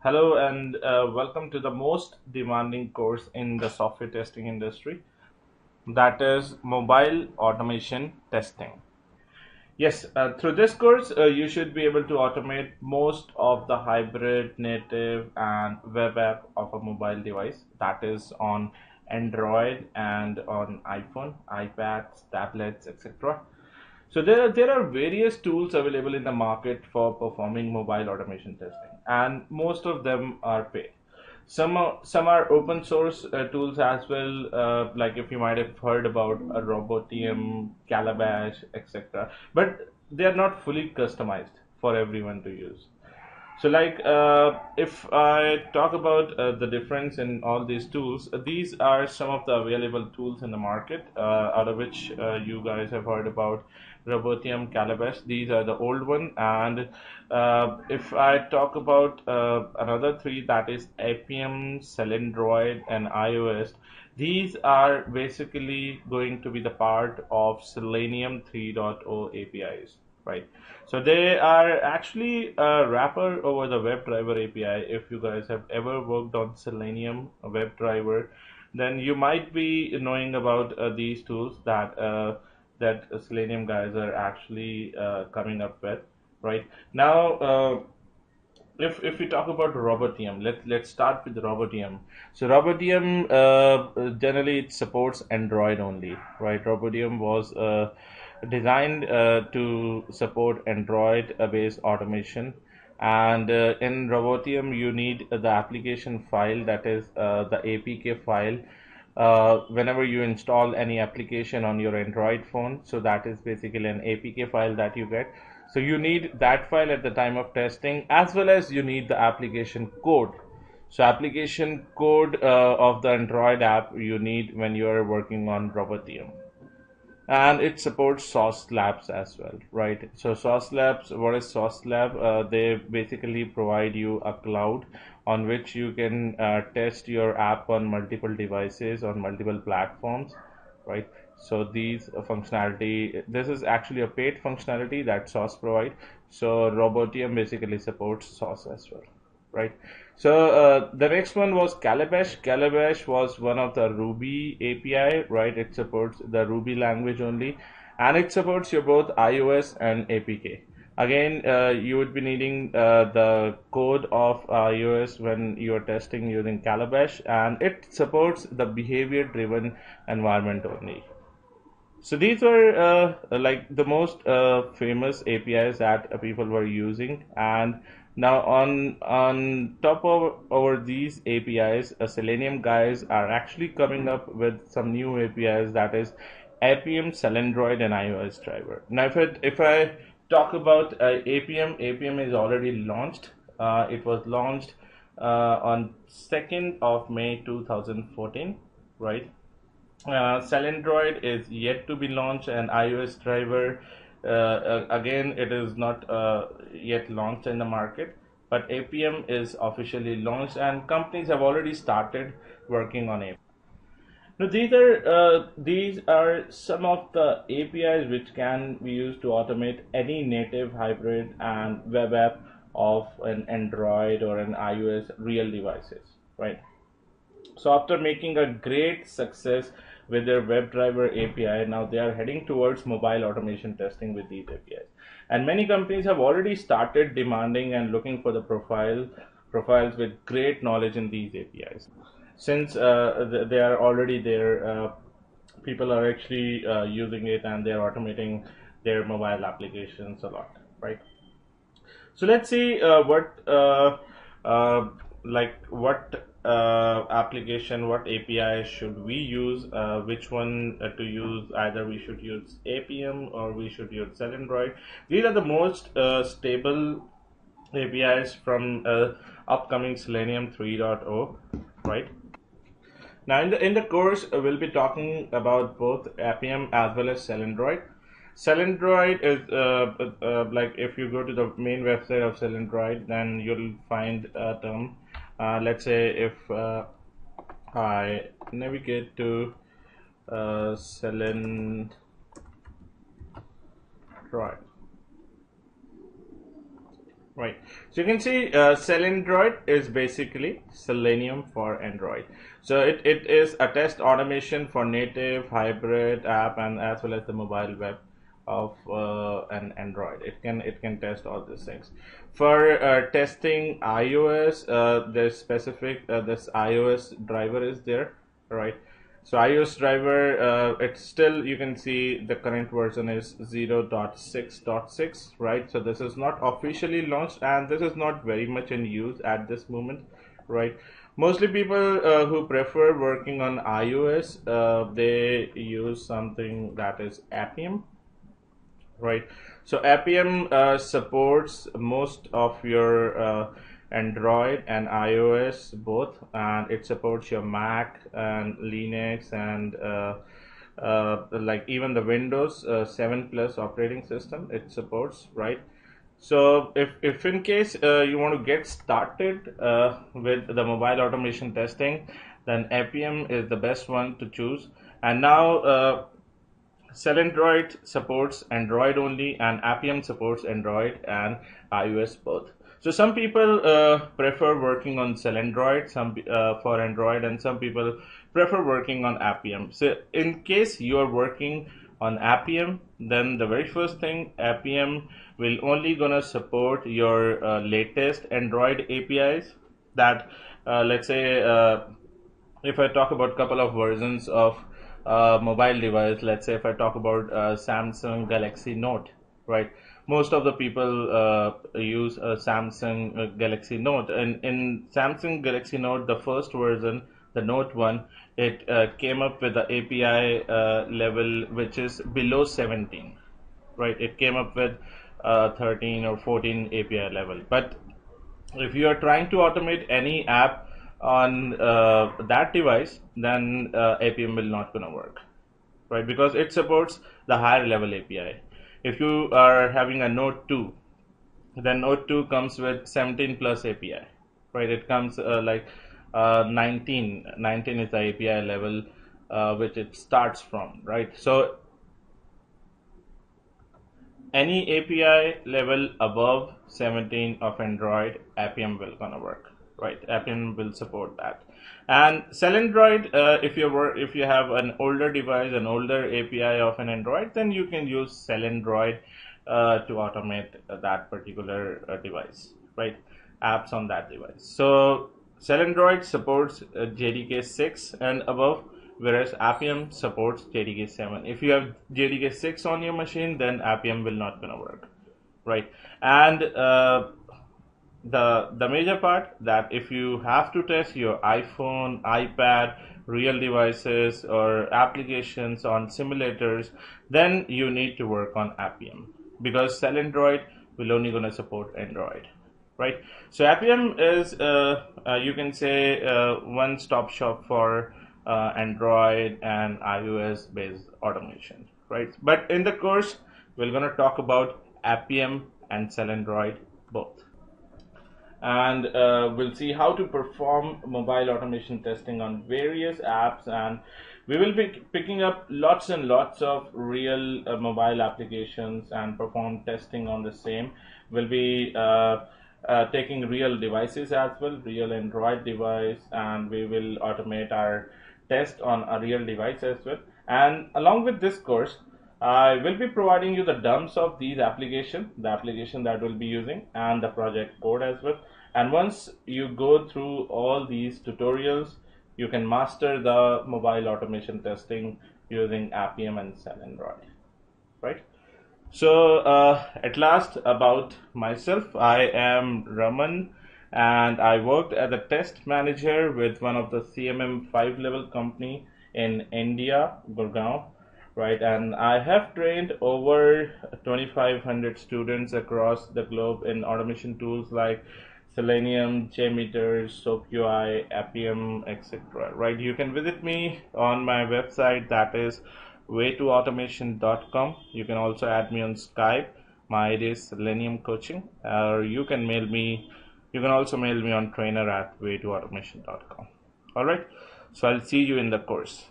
Hello and welcome to the most demanding course in the software testing industry, that is mobile automation testing. Yes, through this course, you should be able to automate most of the hybrid, native, and web app of a mobile device, that is on Android and on iPhone, iPads, tablets, etc. So there are various tools available in the market for performing mobile automation testing, and most of them are paid. Some are open source tools as well, like if you might have heard about a Robotium, Calabash, etc. But they are not fully customized for everyone to use. So, like, if I talk about the difference in all these tools, these are some of the available tools in the market, out of which you guys have heard about Robotium, Calabash. These are the old one, and if I talk about another three, that is APM, Selendroid, and iOS. These are basically going to be the part of Selenium 3.0 APIs, right? So they are actually a wrapper over the WebDriver API. If you guys have ever worked on Selenium WebDriver, then you might be knowing about these tools that Selenium guys are actually coming up with. Right now, if we talk about Robotium, let's start with Robotium. So Robotium, generally it supports Android only, right? Robotium was designed to support Android based automation, and in Robotium you need the application file, that is the APK file, whenever you install any application on your Android phone. So that is basically an APK file that you get. So you need that file at the time of testing, as well as you need the application code. So application code of the Android app you need when you are working on Robotium, and it supports Sauce Labs as well, right? So Sauce Labs, what is Sauce Lab? They basically provide you a cloud on which you can test your app on multiple devices, on multiple platforms, right? So these functionality, this is actually a paid functionality that Sauce provide. So Robotium basically supports Sauce as well, right? So the next one was Calabash. Calabash was one of the Ruby API, right? It supports the Ruby language only, and it supports your both iOS and APK. Again, you would be needing the code of iOS when you are testing using Calabash, and it supports the behavior-driven environment only. So these were like the most famous APIs that people were using, and now on top of over these APIs, Selenium guys are actually coming up with some new APIs, that is APM, Selendroid, and iOS driver. Now, if I talk about APM is already launched. It was launched on 2nd of May 2014, right? Selendroid is yet to be launched, and iOS driver, again, it is not yet launched in the market, but APM is officially launched, and companies have already started working on it. Now, these are some of the APIs which can be used to automate any native, hybrid, and web app of an Android or an iOS real devices, right? So after making a great success with their WebDriver API, now they are heading towards mobile automation testing with these APIs. And many companies have already started demanding and looking for the profiles with great knowledge in these APIs. Since they are already there, people are actually using it, and they are automating their mobile applications a lot, right? So let's see uh, what application, what API should we use, which one to use. Either we should use APM or we should use Selendroid. These are the most stable APIs from upcoming Selenium 3.0, right? Now, in the course, we'll be talking about both Appium as well as Selendroid. Selendroid is like, if you go to the main website of Selendroid, then you'll find a term. Let's say if I navigate to Selendroid, Right. So you can see Selendroid is basically Selenium for Android. So it is a test automation for native, hybrid app and as well as the mobile web of an Android. It can test all these things. For testing iOS, there's specific this iOS driver is there, right? So iOS driver, it's still, you can see the current version is 0.6.6, right? So this is not officially launched and this is not very much in use at this moment, right? Mostly people who prefer working on iOS, they use something that is Appium, right? So Appium supports most of your Android and iOS both, and it supports your Mac and Linux and like even the Windows 7 plus operating system it supports, right? So if in case you want to get started with the mobile automation testing, then Appium is the best one to choose. And now Selendroid supports Android only, and Appium supports Android and iOS both. So some people prefer working on Selendroid, some for Android, and some people prefer working on Appium. So in case you are working on Appium, then the very first thing, Appium will only gonna support your latest Android APIs. That let's say if I talk about couple of versions of mobile device, let's say if I talk about Samsung Galaxy Note, right? Most of the people use a Samsung Galaxy Note, and in Samsung Galaxy Note, the first version, the Note one, it came up with the API level which is below 17, right? It came up with 13 or 14 API level, but if you are trying to automate any app on that device, then Appium will not gonna work, right? Because it supports the higher level API. If you are having a Note 2, then Note 2 comes with 17 plus API, right? It comes 19 is the API level which it starts from, right? So any API level above 17 of Android, Appium will gonna work, right? Appium will support that. And Selendroid, if you have an older device, an older API of an Android, then you can use Selendroid to automate that particular device, right? Apps on that device. So Selendroid supports JDK 6 and above, whereas Appium supports JDK 7. If you have JDK 6 on your machine, then Appium will not gonna work, right? And the major part, that if you have to test your iPhone, iPad, real devices or applications on simulators, then you need to work on Appium, because Selendroid will only gonna support Android, right? So Appium is you can say one-stop shop for Android and iOS based automation, right? But in the course, we're gonna talk about Appium and Selendroid both, and we'll see how to perform mobile automation testing on various apps, and we will be picking up lots and lots of real mobile applications and perform testing on the same. We'll be taking real devices as well, real Android device, and we will automate our test on a real device as well. And along with this course, I will be providing you the dumps of these application, the application that we'll be using, and the project code as well. And once you go through all these tutorials, you can master the mobile automation testing using Appium and Selendroid, right? So at last, about myself, I am Raman, and I worked as a test manager with one of the CMM 5 level company in India, Gurgaon, right? And I have trained over 2,500 students across the globe in automation tools like Selenium, JMeter, SoapUI, Appium, etc. Right? You can visit me on my website, that is way2automation.com. You can also add me on Skype. My ID is Selenium Coaching, or you can mail me. You can also mail me on trainer@way2automation.com. All right. So I'll see you in the course.